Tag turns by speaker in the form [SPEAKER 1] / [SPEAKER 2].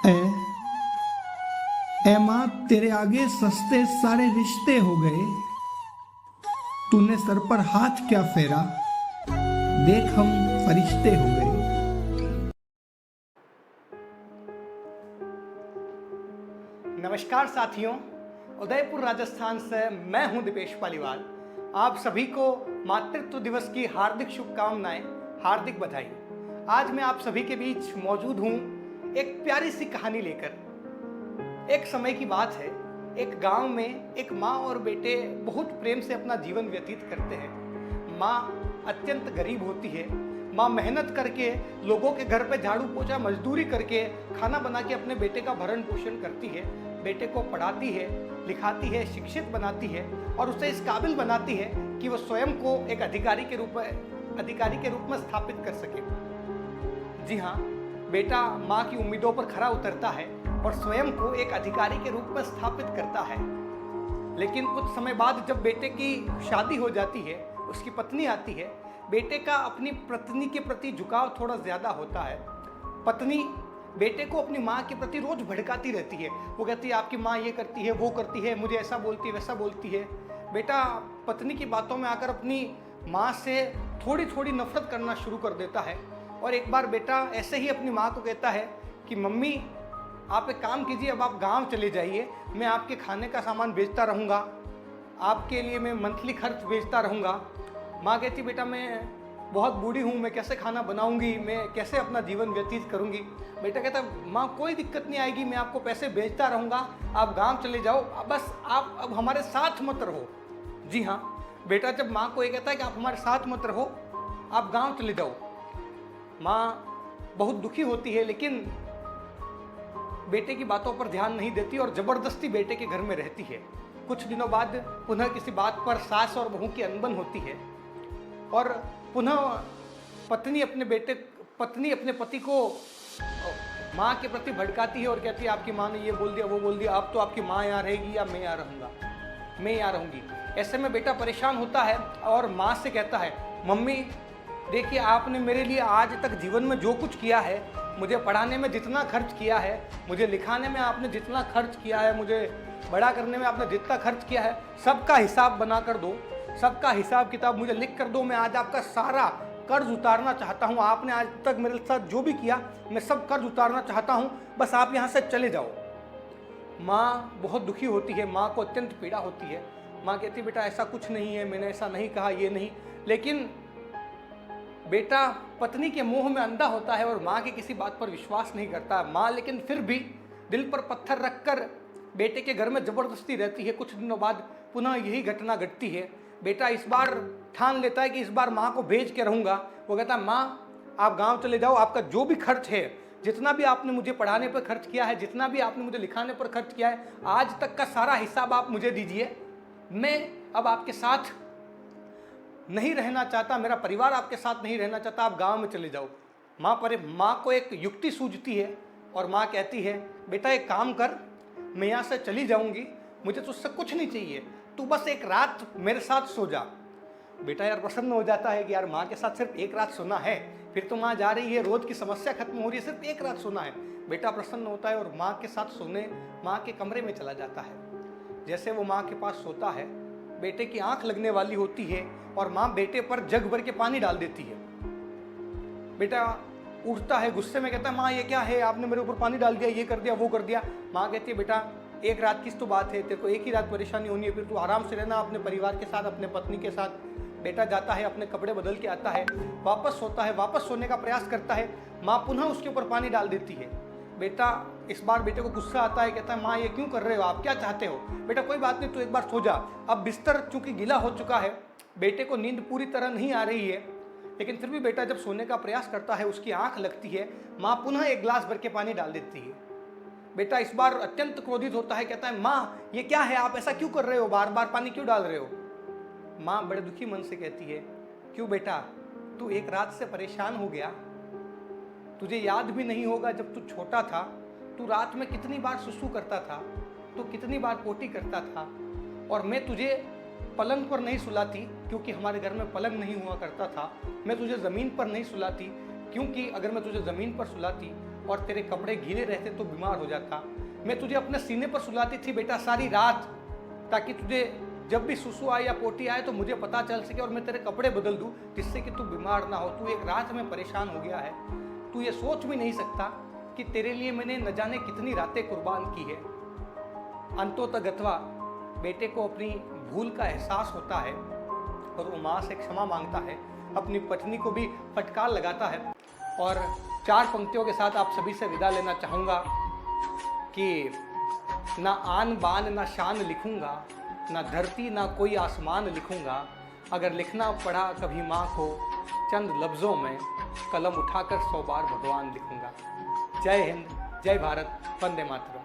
[SPEAKER 1] ए माँ, तेरे आगे सस्ते सारे रिश्ते हो गए। तूने सर पर हाथ क्या फेरा, देख हम फरिश्ते हो गए।
[SPEAKER 2] नमस्कार साथियों, उदयपुर राजस्थान से मैं हूं दीपेश पालीवाल। आप सभी को मातृत्व दिवस की हार्दिक शुभकामनाएं, हार्दिक बधाई। आज मैं आप सभी के बीच मौजूद हूं एक प्यारी सी कहानी लेकर। एक समय की बात है, एक गांव में एक माँ और बेटे बहुत प्रेम से अपना जीवन व्यतीत करते हैं। माँ अत्यंत गरीब होती है। माँ मेहनत करके लोगों के घर पे झाड़ू पोछा मजदूरी करके खाना बना के अपने बेटे का भरण पोषण करती है। बेटे को पढ़ाती है, लिखाती है, शिक्षित बनाती है और उसे इस काबिल बनाती है कि वो स्वयं को एक अधिकारी के रूप में स्थापित कर सके। जी हाँ, बेटा माँ की उम्मीदों पर खरा उतरता है और स्वयं को एक अधिकारी के रूप में स्थापित करता है। लेकिन कुछ समय बाद जब बेटे की शादी हो जाती है, उसकी पत्नी आती है, बेटे का अपनी पत्नी के प्रति झुकाव थोड़ा ज़्यादा होता है। पत्नी बेटे को अपनी माँ के प्रति रोज भड़काती रहती है। वो कहती है आपकी माँ ये करती है, वो करती है, मुझे ऐसा बोलती है, वैसा बोलती है। बेटा पत्नी की बातों में आकर अपनी माँ से थोड़ी थोड़ी नफरत करना शुरू कर देता है। और एक बार बेटा ऐसे ही अपनी माँ को कहता है कि मम्मी आप एक काम कीजिए, अब आप गांव चले जाइए, मैं आपके खाने का सामान बेचता रहूँगा, आपके लिए मैं मंथली खर्च बेचता रहूँगा। माँ कहती बेटा मैं बहुत बूढ़ी हूँ, मैं कैसे खाना बनाऊँगी, मैं कैसे अपना जीवन व्यतीत करूँगी। बेटा कहता माँ कोई दिक्कत नहीं आएगी, मैं आपको पैसे बेचता रहूँगा, आप गांव चले जाओ, बस आप अब हमारे साथ मत रहो। जी हाँ, बेटा जब माँ को ये कहता है कि आप हमारे साथ मत रहो, आप गाँव चले जाओ, माँ बहुत दुखी होती है, लेकिन बेटे की बातों पर ध्यान नहीं देती और ज़बरदस्ती बेटे के घर में रहती है। कुछ दिनों बाद पुनः किसी बात पर सास और बहू की अनबन होती है और पुनः पत्नी अपने पति को माँ के प्रति भड़काती है और कहती है आपकी माँ ने ये बोल दिया, वो बोल दिया, अब तो आपकी माँ यहाँ रहेगी या मैं यहाँ रहूँगी। ऐसे में बेटा परेशान होता है और माँ से कहता है मम्मी देखिए, आपने मेरे लिए आज तक जीवन में जो कुछ किया है, मुझे पढ़ाने में जितना खर्च किया है, मुझे लिखाने में आपने जितना खर्च किया है, मुझे बड़ा करने में आपने जितना खर्च किया है, सबका हिसाब बना कर दो, सबका हिसाब किताब मुझे लिख कर दो। मैं आज आपका सारा कर्ज उतारना चाहता हूँ। आपने आज तक मेरे साथ जो भी किया, मैं सब कर्ज उतारना चाहता हूँ, बस आप यहाँ से चले जाओ। माँ बहुत दुखी होती है, माँ को अत्यंत पीड़ा होती है। माँ कहती बेटा ऐसा कुछ नहीं है, मैंने ऐसा नहीं कहा, ये नहीं। लेकिन बेटा पत्नी के मोह में अंधा होता है और माँ की किसी बात पर विश्वास नहीं करता। माँ लेकिन फिर भी दिल पर पत्थर रखकर बेटे के घर में ज़बरदस्ती रहती है। कुछ दिनों बाद पुनः यही घटना घटती है। बेटा इस बार ठान लेता है कि इस बार माँ को भेज के रहूँगा। वो कहता है माँ आप गांव चले जाओ, आपका जो भी खर्च है, जितना भी आपने मुझे पढ़ाने पर खर्च किया है, जितना भी आपने मुझे लिखाने पर खर्च किया है, आज तक का सारा हिसाब आप मुझे दीजिए। मैं अब आपके साथ नहीं रहना चाहता, मेरा परिवार आपके साथ नहीं रहना चाहता, आप गांव में चले जाओ। माँ को एक युक्ति सूझती है और माँ कहती है बेटा एक काम कर, मैं यहाँ से चली जाऊँगी, मुझे तुझसे कुछ नहीं चाहिए, तू बस एक रात मेरे साथ सो जा। बेटा यार प्रसन्न हो जाता है कि यार माँ के साथ सिर्फ एक रात सोना है, फिर तो माँ जा रही है, रोज़ की समस्या खत्म हो रही है, सिर्फ एक रात सोना है। बेटा प्रसन्न होता है और माँ के साथ सोने माँ के कमरे में चला जाता है। जैसे वो माँ के पास सोता है, बेटे की आंख लगने वाली होती है और माँ बेटे पर जग भर के पानी डाल देती है। बेटा उठता है, गुस्से में कहता है माँ ये क्या है, आपने मेरे ऊपर पानी डाल दिया, ये कर दिया, वो कर दिया। माँ कहती है बेटा एक रात की तो बात है, तेरे को एक ही रात परेशानी होनी है, फिर तू आराम से रहना अपने परिवार के साथ, अपने पत्नी के साथ। बेटा जाता है, अपने कपड़े बदल के आता है, वापस सोता है, वापस सोने का प्रयास करता है। माँ पुनः उसके ऊपर पानी डाल देती है। बेटा इस बार बेटे को गुस्सा आता है, कहता है माँ ये क्यों कर रहे हो, आप क्या चाहते हो। बेटा कोई बात नहीं, तू एक बार सो जा। अब बिस्तर चूंकि गीला हो चुका है, बेटे को नींद पूरी तरह नहीं आ रही है, लेकिन फिर भी बेटा जब सोने का प्रयास करता है, उसकी आंख लगती है, माँ पुनः एक गिलास भर के पानी डाल देती है। बेटा इस बार अत्यंत क्रोधित होता है, कहता है माँ ये क्या है, आप ऐसा क्यों कर रहे हो, बार बार पानी क्यों डाल रहे हो। माँ बड़े दुखी मन से कहती है क्यों बेटा, तू एक रात से परेशान हो गया, तुझे याद भी नहीं होगा जब तू छोटा था, तू रात में कितनी बार सुसु करता था, तू कितनी बार पोटी करता था, और मैं तुझे पलंग पर नहीं सुलाती क्योंकि हमारे घर में पलंग नहीं हुआ करता था। मैं तुझे ज़मीन पर नहीं सुलाती क्योंकि अगर मैं तुझे ज़मीन पर सुलाती और तेरे कपड़े गीले रहते तो बीमार हो जाता। मैं तुझे अपने सीने पर सुलाती थी बेटा सारी रात, ताकि तुझे जब भी सुसु आए या पोटी आए तो मुझे पता चल सके और मैं तेरे कपड़े बदल दूं, जिससे कि तू बीमार ना हो। तू एक रात में परेशान हो गया है, तू ये सोच भी नहीं सकता कि तेरे लिए मैंने न जाने कितनी रातें कुर्बान की है। अंतोतगत्वा बेटे को अपनी भूल का एहसास होता है और वो माँ से क्षमा मांगता है, अपनी पत्नी को भी फटकार लगाता है। और 4 पंक्तियों के साथ आप सभी से विदा लेना चाहूँगा कि ना आन बान ना शान लिखूँगा, ना धरती ना कोई आसमान लिखूँगा, अगर लिखना पड़ा कभी माँ को चंद लफ्ज़ों में कलम उठाकर 100 बार भगवान लिखूँगा। जय हिंद, जय भारत, वंदे मातरम।